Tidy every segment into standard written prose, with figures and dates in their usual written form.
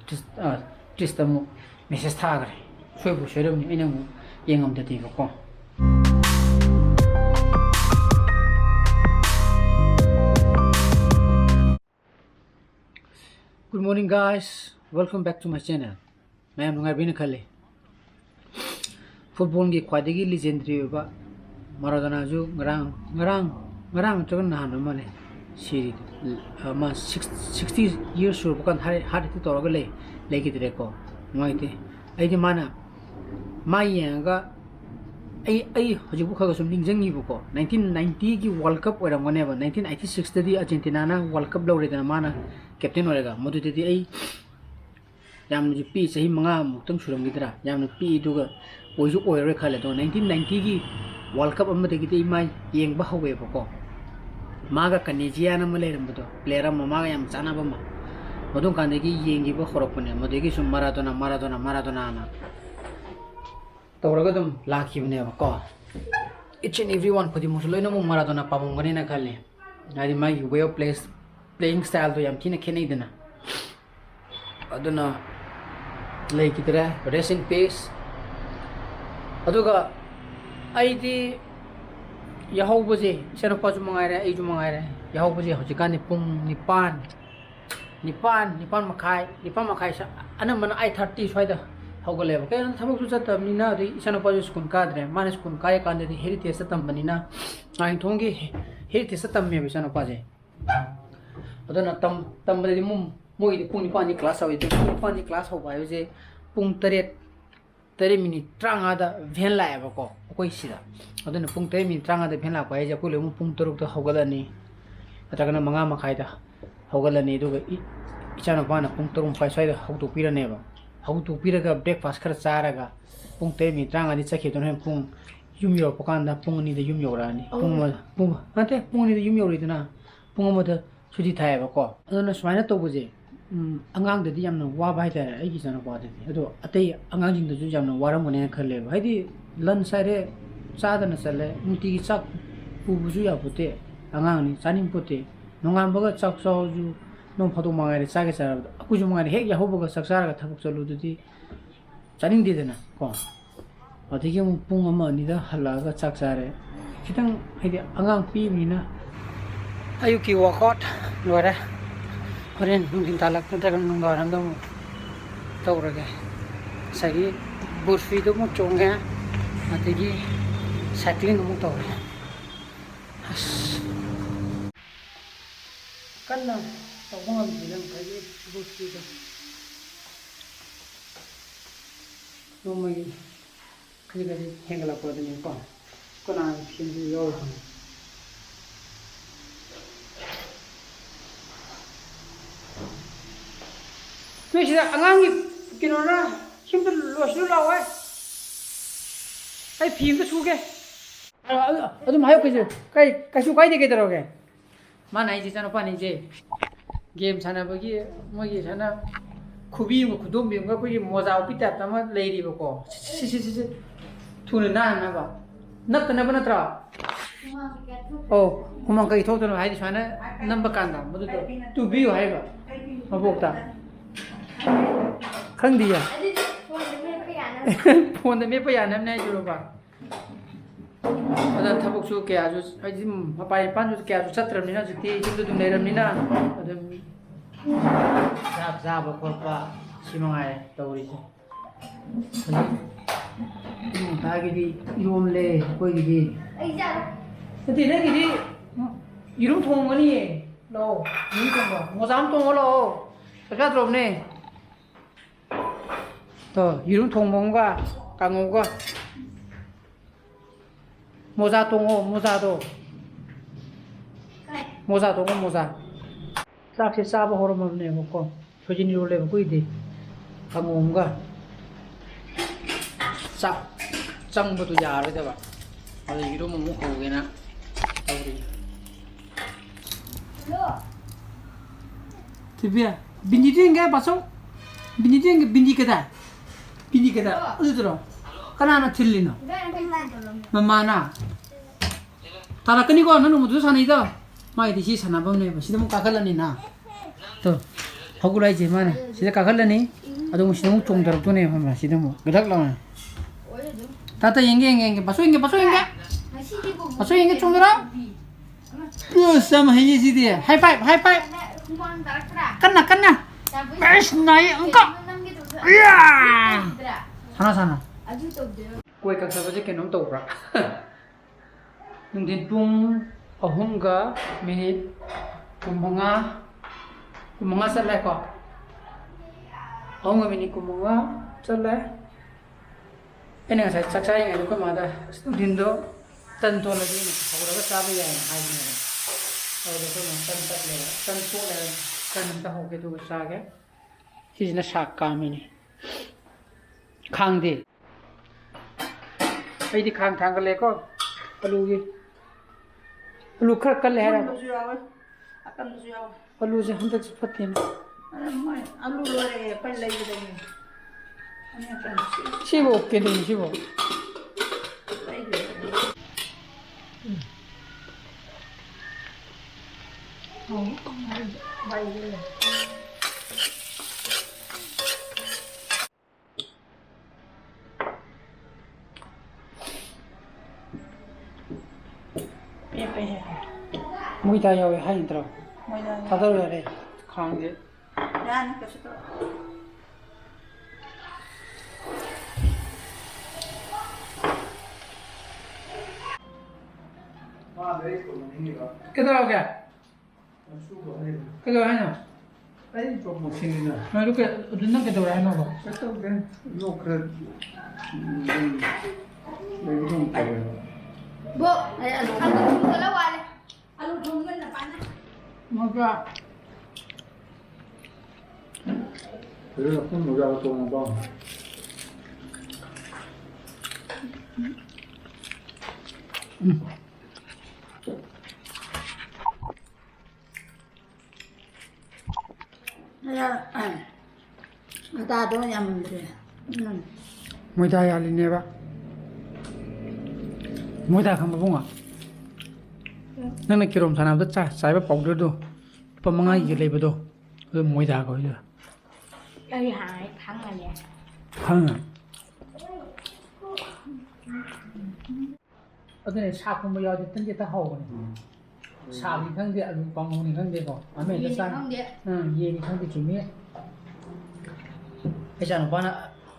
twist amu message thagre soibu soiramni aina mu yengamdadi ko Good morning guys, welcome back to my channel. Mayam nungai bina khale football gi khwadigi legendary ba Maradona ju ngarang chagan na han mane siri ma 60 years sur bukan hari tu toraga le legi dire ko ngoite ai di mana mai yanga ai hojibu khaga sum ningjangi bu ko 1990 gi world cup oram ngane ba 1986 tadi Argentina na world cup lawre dana mana captain orega modu tadi ai yamnu ji pi sahi manga muktang suram gidra yamnu pi duga oju oire khale to 1990 gi world cup amma de gi mai yeng ba hawe ba ko maga kanejia na male ram to player am maga yam chana ba ma modun kan de gi yengi ba khorok pune mode gi sum Maradona na tawraga dum lakhi bne ba ko each and everyone khodi musloi na mu Maradona pamung gani na khale nadi mai way of playing style to yam thina khenei dana aduna lay kidra racing pace aduga aidi yahau baje seno pa jumangai re ai jumangai re yahau baje hojikani pung nipan makai sa anam man 8:30 soida hogale ba kayan thamuk su chatam ni na ri seno pa school ka dre man school ka kan de heritage satam banina ai thongi heritage satam me seno pa je aduna tam de mum moi de pung nipan ni class awi de pung nipan ni class ho ba je pung 3 minute tranga da ven la ba ko koi sida aduna pung 3 minute tranga da ven la ba je ko le mu pung 3 ta hogalani atagana manga makhai da hogalani du ga ichana bana pung 3 pai sai da hautu pirane ba hautu piraga breakfast khar charaga pung 3 minute tranga di chakhe don hem pung yum yo pakanda pung ni da yum yo rani pung ate pung ni da yum yo ri dana pung mo da suji thai ba ko aduna swaina to buje angang de yamna wa bai ta ai gi sana kwa de ado atei angang jing de ju yamna waram mone khale ba haidi lan sare cha na sale muti gi chak pu bu ju ya pute angang ni chaning pute nongam ba ga chak so ju nong photo mangai re cha ge cha aku ju mangai hek ya ho ba ga sak sar ga thapuk chalu du di chaning de na ko adigi mu pung ama ni da hala ga chak sare kitang haidi angang pi mi na ayuki workout lora Korean nungin talak na tagang nung dorang daw tauraga sagi burfi do mo chonga atigi cycling mo tauraga as kanna tawang bilang kay burfi do no may kaya hengala ko din ko kuna hindi yo Mesih angangi kinona simple loslu lawa ai phim to suge adum hayo kai kasu kai de kedaroge mana ai jana pani je game sana bagi mogi sana khubi mo khudum bi nga bagi moja upita tama leiri bako si thuna na ba nak na bana tra oh kumang kai thok to hai sana number kanda modu to bi hai ba mabokta khang dia phone de me pa ya nam nai ju ba ada thabuk su kya ju ajim mapai pan ju kya ju satram ni na ju ti ju du nei ram ni na adam za ba ko pa simangai tauri ji ta gi di yom le koi gi ai ja ti ne gi di irum thong ani lo ni thong ba mo jam thong lo ka drom ne 또 이런 통봉과 강호가 모자 동호 모자도 모자 동호 모자 싹시 싸버 호르몬네 먹고 표진이 올래 먹고 이디 강호가 싹 짱부도 야르다 봐 아주 이러면 먹고 오게나 우리 TV야 빈디딩가 봤어? 빈디딩가 빈디가다 비니게다 어디들어? 까나나 틀리노? mamana tara kani ko nanu mudu sanai da mai di si sana bam ne ba sidam ka kala ni na to haugurai mana sida kagalani adu musim tung darak tu ne mama sida mu gedak lawan tata yenge baso yenge tung darak sama hiji sidi high five kena bes naik engkau iya sana kue kak sahaja kenong tahu pra nungtin pung ahungga minit kumunga selai ko ahungga minit kumunga selai ini nggak saya caksa yang itu kemana student do tentu lagi nih aku dapat sabi ya hari ini aku dapat tentu lagi tentu hoke tu saga sih na sakam ini khang deh ini khang le ko alu khar kal hai alu je hum tak patin alu lore pan lai de sibo ke de sibo Mui ta yawe hai intro. Thadar yare khangge. Yan kasu to. Kedua apa? Kedua mana? Ini cuma sini na. Nah, lu ke dunia kedua mana apa? Kedua kan, lu keren. Bu, alu kalau wale, alu thunggan apa na? Maka. Jadi aku mau jalan ke mana? Ya, ada tu yang menteri. Mui ta ya line ba. Mui ta kham bunga. Nang na kirom sana da chai ba powder do. Pamanga yi le ba do. Mui ta ko ya. Ai hai thang à nè. Khang. Adane sa khum ba ya de tan je ta hau ne. Sa ni khang de alu pang ni khang de ko. Ame da san. Ye ni khang de chu me. Ai cha no ba na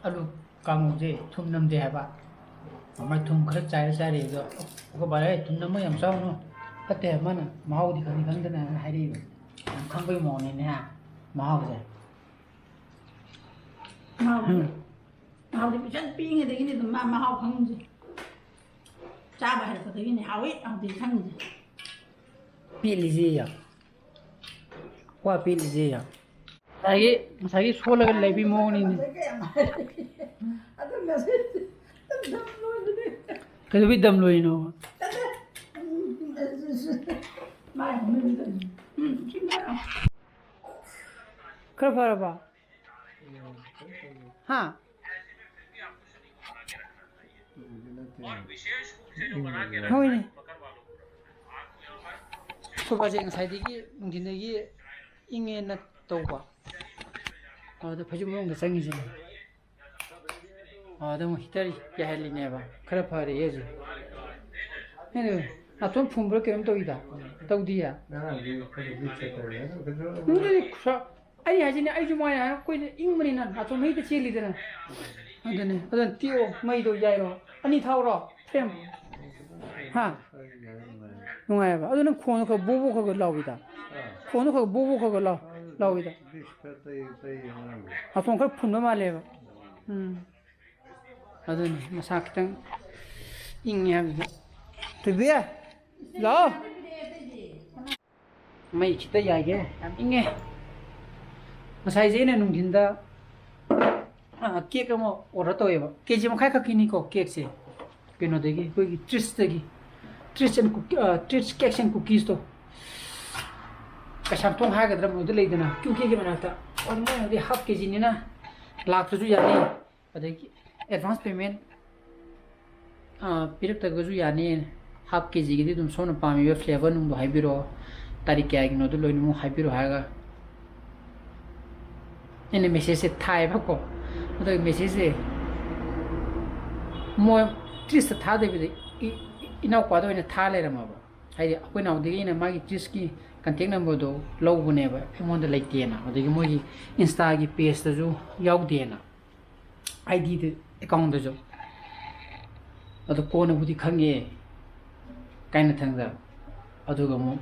alu kang je thum nam de ha ba. Mai thum khar chai re do. Ko ba re thum nam ma yam sao no. Ate ma na mau di khang de na hai ri. Khang bai mo ne ha. Mau je. Mau đi chân pin người đấy thì mà học không gì. Cha bà hay có thấy này áo ấy, áo thì khăn gì. Pilih je ya. Wa pilih je ya. Sagi sola kan lebih mau ni. Kalau bidam lo ini. Kenapa apa? हाँ होइने सुबह से ngसाइदगी नुंदिनगी इंगे न तौबा अद फजु मोंग संगी जे अद मो हितरी याहलिनेबा खरा फरे येजु नेने अतोन फुंब्र केम तौइदा तौदिया नुंदि खुसा ai haji ne ai jumai ha koi ing mani nan ato mai ta cheli dana adane adan tio mai do jai ro ani thau ro frame ha nungai ba adan khon ko bobo ko lawi da khon ko bobo ko lawi da ato ko phun ma le ba adan masak tang ing ya bi to bia lo mai chita ya ge inge masai je ne nungthinda cake ama order toyeba kg ma khai khakini ko cake se keno degi koi treats and treats cakes and cookies to kasam tong ha gadra mo de leidana kyuki ke banata और मैं अभी half के जी ने ना लाख रुपये यानी अदेगी advance payment पिरक तक जो यानी हाफ के जी की तुम सोना पामी वे फ्लेवर नुम हाइबिरो तारीख क्या है कि नोटो लोइन मु हाइबिरो हैगा ꯑꯩꯅ ꯃꯦꯁꯦꯖꯁꯦ ꯊꯥꯏꯕꯀꯣ ꯑꯗꯨꯒꯤ ꯃꯦꯁꯦꯖꯁꯦ ꯃꯣꯏ ꯇ꯭ꯔꯤꯁꯇ ꯊꯥꯗꯕꯤꯗ ꯏꯅꯥꯎꯄꯥꯗ ꯑꯣꯏꯅ ꯊꯥ ꯂꯩꯔꯝꯃꯕ ꯍꯥꯏꯗꯤ ꯑꯩꯈꯣꯏ ꯅꯥꯎꯗꯒꯤ ꯑꯩꯅ ꯃꯥꯒꯤ ꯇ꯭ꯔꯤꯁꯀꯤ ꯀꯟꯇꯦꯛ ꯅꯝꯕꯔꯗꯣ ꯂꯧꯕꯅꯦꯕ ꯑꯩꯉꯣꯟꯗ ꯂꯩꯇꯦꯅ ꯑꯗꯒꯤ ꯃꯣꯏꯒꯤ ꯏꯟꯁꯇꯥꯒꯤ ꯄꯦꯖꯇꯁꯨ ꯌꯥꯎꯗꯦꯅ ꯑꯥꯏ ꯗꯤꯗ ꯑꯦꯀꯥꯎꯟꯗꯁꯨ ꯑꯗꯣ ꯀꯣꯟꯅꯕꯨꯗꯤ ꯈꯪꯉꯦ ꯀꯥꯏꯅ ꯊꯪꯗ ꯑꯗꯨꯒ ꯑꯃꯨꯛ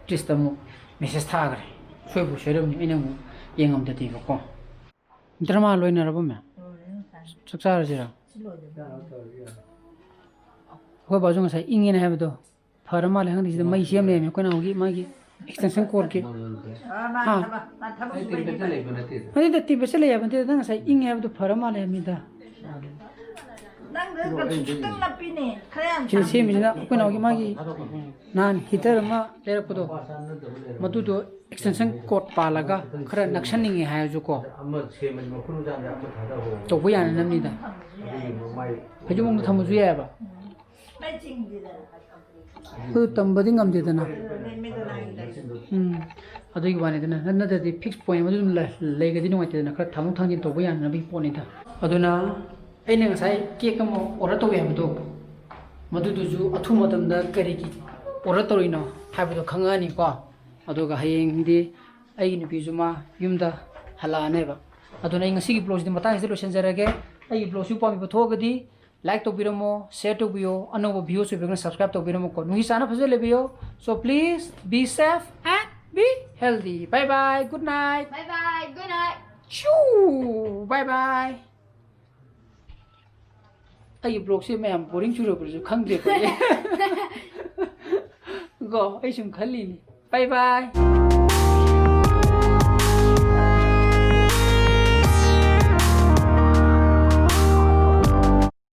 ꯇ꯭ꯔꯤꯁꯇ ꯑꯃꯨꯛ ꯃꯦꯁꯦꯖ ꯊꯥꯈ꯭ꯔꯦ ꯁꯣꯏꯕꯨ ꯁꯣꯏꯔꯝꯅꯤ ꯑꯩꯅ ꯑꯃꯨꯛ ꯌꯦꯡꯉꯝꯗꯗꯦꯕꯀꯣ ꯗ꯭ꯔꯃꯥ ꯂꯣꯏꯅꯔꯕ ꯃꯌꯥꯝ ꯆꯥꯛ ꯆꯥꯔꯁꯤꯔ ꯑꯩꯈꯣꯏ ꯕꯥꯁꯨ ꯉꯁꯥꯏ ꯏꯪꯉꯦꯅ ꯍꯥꯏꯕꯗꯣ ꯐꯔ ꯃꯥꯜꯂꯦ ꯈꯪꯗꯦ ꯁꯤꯗ ꯃꯩ ꯁꯦꯝ ꯂꯩꯔꯝꯃꯦ ꯑꯩꯈꯣꯏ ꯅꯥꯎꯒꯤ ꯃꯥꯒꯤ ꯑꯦꯛꯁꯇꯦꯟꯁꯟ ꯀꯣꯔꯠꯀꯤ ꯑꯗꯨꯗ ꯇꯤꯕꯦꯠꯁꯦ ꯂꯩ ꯍꯥꯏꯕ ꯅꯠꯇꯦ ꯅꯪ ꯉꯁꯥꯏ ꯏꯪꯉꯦ ꯍꯥꯏꯕꯗꯣ ꯐꯔ ꯃꯥꯜꯂꯦ ꯍꯥꯏꯕꯅꯤꯗ ꯁꯤꯗ ꯁꯦꯝꯃꯤꯁꯤꯅ ꯑꯩꯈꯣꯏ ꯅꯥꯎꯒꯤ ꯃꯥꯒꯤ ꯅꯍꯥꯟ ꯍꯤꯇꯔ ꯑꯃ ꯂꯩꯔꯛꯄꯗꯣ ꯃꯗꯨꯗꯣ ꯑꯦꯛꯁꯇꯦꯟꯁꯟ ꯀꯣꯔꯠ ꯄꯥꯜꯂꯒ ꯈꯔ ꯅꯛꯁꯟꯅꯤꯡꯉꯦ ꯍꯥꯏꯔꯁꯨꯀꯣ ꯇꯧꯕ ꯌꯥꯅꯅꯕꯅꯤꯗ ꯐꯩꯖꯨꯞꯃꯛꯇ ꯊꯝꯕꯁꯨ ꯌꯥꯏꯑꯕ ꯑꯗꯨ ꯇꯝꯕꯗꯤ ꯉꯝꯗꯦꯗꯅ ꯑꯗꯨꯒꯤ ꯋꯥꯅꯤꯗꯅ ꯅꯠꯇ꯭ꯔꯗꯤ ꯐꯤꯛꯁ ꯄꯣꯏꯟ ꯑꯃ ꯑꯗꯨꯝ ꯂꯩꯒꯗꯤ ꯅꯨꯡꯉꯥꯏꯇꯦꯗꯅ ꯈꯔ ꯊꯥꯡꯗꯣꯛ ꯊꯥꯡꯖꯤꯟ ꯇꯧꯕ ꯌꯥꯅꯅꯕꯒꯤ ꯄꯣꯠꯅꯤꯗ ꯑꯗꯨꯅ ꯑꯩꯅ ꯉꯁꯥꯏ ꯀꯦꯛ ꯑꯃ ꯑꯣꯔꯗꯔ ꯇꯧꯋꯦ ꯍꯥꯏꯕꯗꯣ ꯃꯗꯨꯗꯨꯁꯨ ꯑꯊꯨꯕ ꯃꯇꯝꯗ ꯀꯔꯤꯒꯤ ꯑꯣꯔꯗर ꯇꯧꯔꯤꯅꯣ ꯍꯥꯏꯕꯗꯣ ꯈꯪꯉꯛꯑꯅꯤꯀꯣ ꯑꯗꯨꯒ ꯍꯌꯦꯡꯗꯤ ꯑꯩꯒꯤ ꯅꯨꯄꯤꯁꯨ ꯃꯥ ꯌꯨꯝꯗ ꯍꯜꯂꯛꯑꯅꯦꯕ ꯑꯗꯨꯅ ꯑꯩ ꯉꯁꯤꯒꯤ ꯕ꯭ꯂꯣꯒꯁꯤꯗꯤ ꯃꯇꯥꯡꯁꯤꯗ ꯂꯣꯏꯁꯤꯟꯖꯔꯒꯦ ꯑꯩꯒꯤ ꯕ꯭ꯂꯣꯒꯁꯨ ꯄꯥꯝꯕꯤꯕ ꯊꯣꯛꯑꯒꯗꯤ ꯂꯥꯏꯛ ꯇꯧꯕꯤꯔꯝꯃꯣ ꯁꯦꯌꯔ ꯇꯧꯕꯤꯌꯣ ꯑꯅꯧꯕ ꯚꯤꯌꯣꯁ ꯑꯣꯏꯕꯤꯔꯒꯅ ꯁꯕꯁꯀ꯭राꯏꯕ ꯇꯧꯕꯤꯔꯝꯃꯣꯀꯣ ꯅꯨꯡꯒꯤ ꯆꯥꯅ ꯐꯖꯅ ꯂꯩꯕꯤꯌꯣ so please be safe and be healthy bye bye good night Bye bye. Good night. ꯆꯨ ꯕꯥꯏ ꯕꯥꯏ ꯑꯩꯒꯤ ꯕ꯭ꯂꯣꯒꯁꯦ ꯃꯌꯥꯝ ꯕꯣꯔꯤꯡ ꯆꯨꯔꯛꯄꯁꯨ ꯈꯪꯗ꯭ꯔꯦꯀꯣ ꯀꯣ ꯑꯩ ꯁꯨꯝ ꯈꯜꯂꯤꯅꯤ ꯕꯥꯏ ꯕꯥꯏ